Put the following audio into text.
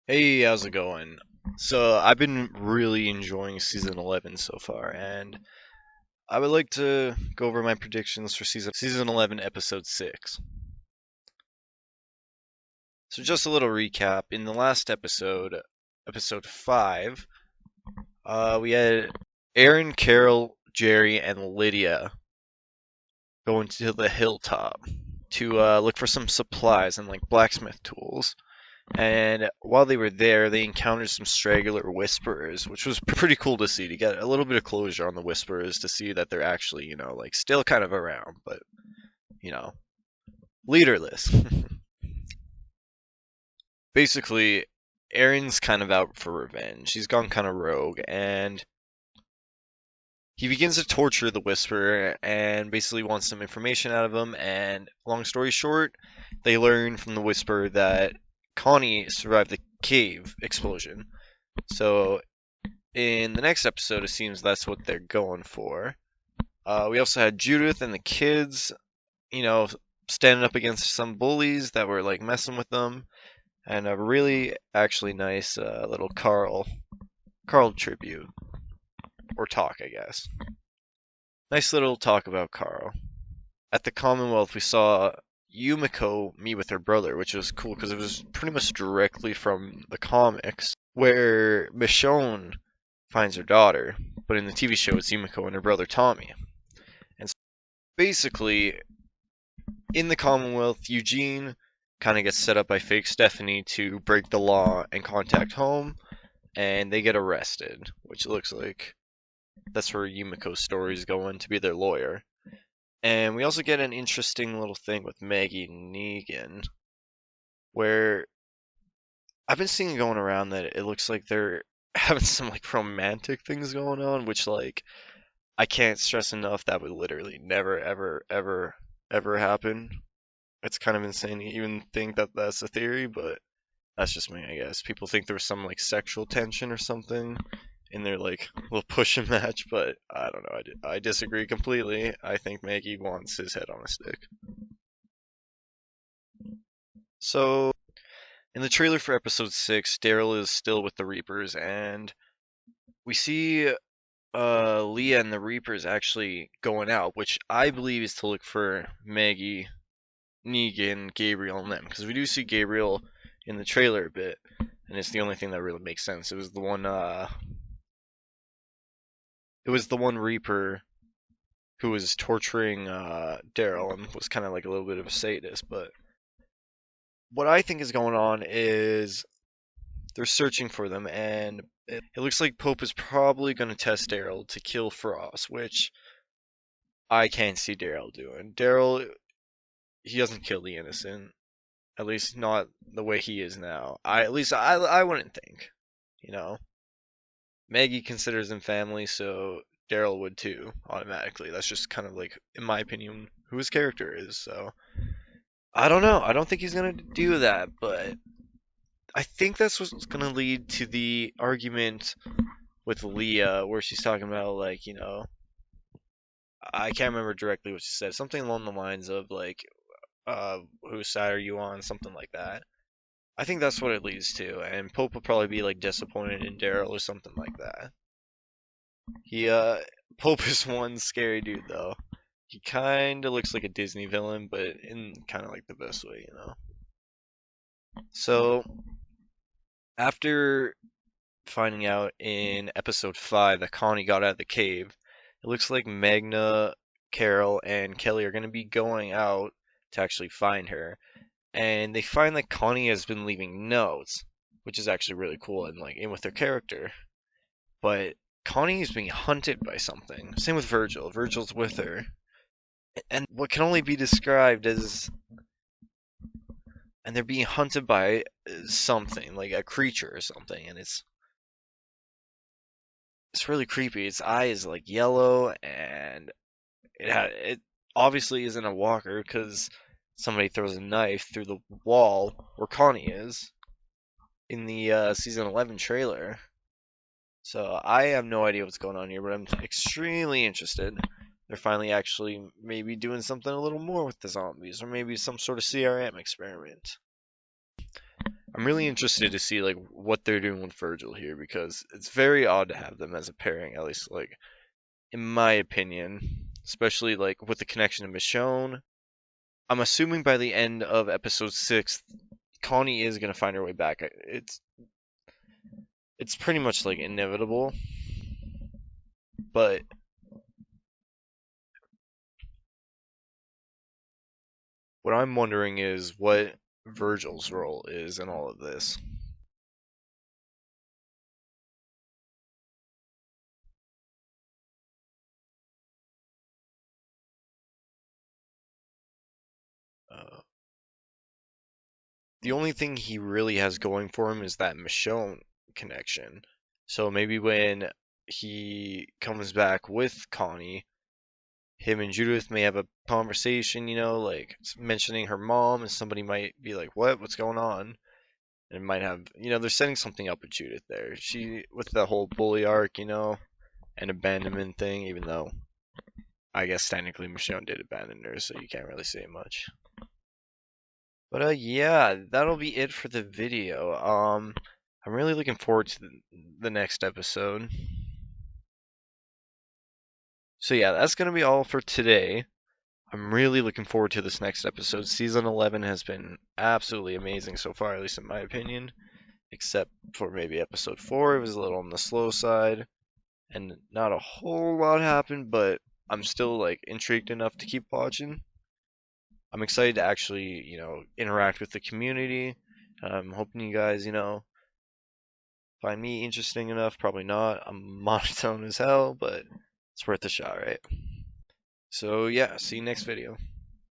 Hey, how's it going? So, I've been really enjoying season 11 so far, and I would like to go over my predictions for season 11, episode 6. So, just a little recap. In the last episode, episode 5, we had Aaron, Carol, Jerry, and Lydia going to the hilltop to look for some supplies and like blacksmith tools. And while they were there, they encountered some straggler whisperers, which was pretty cool to see, to get a little bit of closure on the whisperers, to see that they're actually, like still kind of around, but, you know, leaderless. Basically, Aaron's kind of out for revenge. He's gone kind of rogue, and he begins to torture the whisperer and basically wants some information out of him. And long story short, they learn from the whisperer that Connie survived the cave explosion. So in the next episode, it seems that's what they're going for. We also had Judith and the kids, you know, standing up against some bullies that were like messing with them, and a really actually nice little Carl tribute or talk, I guess. Nice little talk about Carl. At the Commonwealth, we saw Yumiko meet with her brother, which was cool because it was pretty much directly from the comics, where Michonne finds her daughter, but in the TV show it's Yumiko and her brother Tommy. And so basically, in the Commonwealth, Eugene kind of gets set up by fake Stephanie to break the law and contact home, and they get arrested, which looks like that's where Yumiko's story is going to be their lawyer. And we also get an interesting little thing with Maggie and Negan, where I've been seeing going around that it looks like they're having some like romantic things going on, which like I can't stress enough that would literally never ever happen. It's kind of insane to even think that that's a theory, but that's just me, I guess. People think there was some like sexual tension or something in their like little push and match, but I don't know. I disagree completely. I think Maggie wants his head on a stick. So in the trailer for episode 6, Daryl is still with the Reapers, and we see Leah and the Reapers actually going out, which I believe is to look for Maggie, Negan, Gabriel, and them, because we do see Gabriel in the trailer a bit, and it's the only thing that really makes sense. It was the one Reaper who was torturing Daryl and was kind of like a little bit of a sadist. But what I think is going on is they're searching for them, and it looks like Pope is probably going to test Daryl to kill Frost, which I can't see Daryl doing. Daryl, he doesn't kill the innocent, at least not the way he is now. I wouldn't think, you know. Maggie considers them family, so Daryl would too, automatically. That's just kind of like, in my opinion, who his character is. So I don't know. I don't think he's gonna do that, but I think that's what's gonna lead to the argument with Leah, where she's talking about like, I can't remember directly what she said. Something along the lines of like, whose side are you on? Something like that. I think that's what it leads to, and Pope will probably be like disappointed in Daryl or something like that. He Pope is one scary dude though. He kind of looks like a Disney villain, but in kind of like the best way. So after finding out in episode 5 that Connie got out of the cave, it looks like Magna, Carol, and Kelly are going to be going out to actually find her. And they find that Connie has been leaving notes, which is actually really cool and like in with her character. But Connie is being hunted by something. Same with Virgil. Virgil's with her. And what can only be described as, and they're being hunted by something, like a creature or something, and it's really creepy. Its eye is like yellow, and it obviously isn't a walker because somebody throws a knife through the wall where Connie is in the season 11 trailer. So I have no idea what's going on here, but I'm extremely interested. They're finally actually maybe doing something a little more with the zombies, or maybe some sort of CRM experiment. I'm really interested to see like what they're doing with Virgil here because it's very odd to have them as a pairing, at least like in my opinion, especially like with the connection to Michonne. I'm assuming by the end of episode 6, Connie is gonna find her way back. It's pretty much like inevitable, but what I'm wondering is what Virgil's role is in all of this. Uh, the only thing he really has going for him is that Michonne connection. So maybe when he comes back with Connie, him and Judith may have a conversation, like mentioning her mom, and somebody might be like, "What? What's going on?" And might have, they're setting something up with Judith there. She with the whole bully arc, and abandonment thing, even though I guess technically Michonne did abandon her, so you can't really say much. But yeah, that'll be it for the video. I'm really looking forward to the next episode. So yeah, that's gonna be all for today. I'm really looking forward to this next episode. Season 11 has been absolutely amazing so far, at least in my opinion. Except for maybe episode 4, it was a little on the slow side, and not a whole lot happened, but I'm still like intrigued enough to keep watching. I'm excited to actually, interact with the community. I'm hoping you guys, find me interesting enough. Probably not. I'm monotone as hell, but it's worth a shot, right? So yeah, see you next video.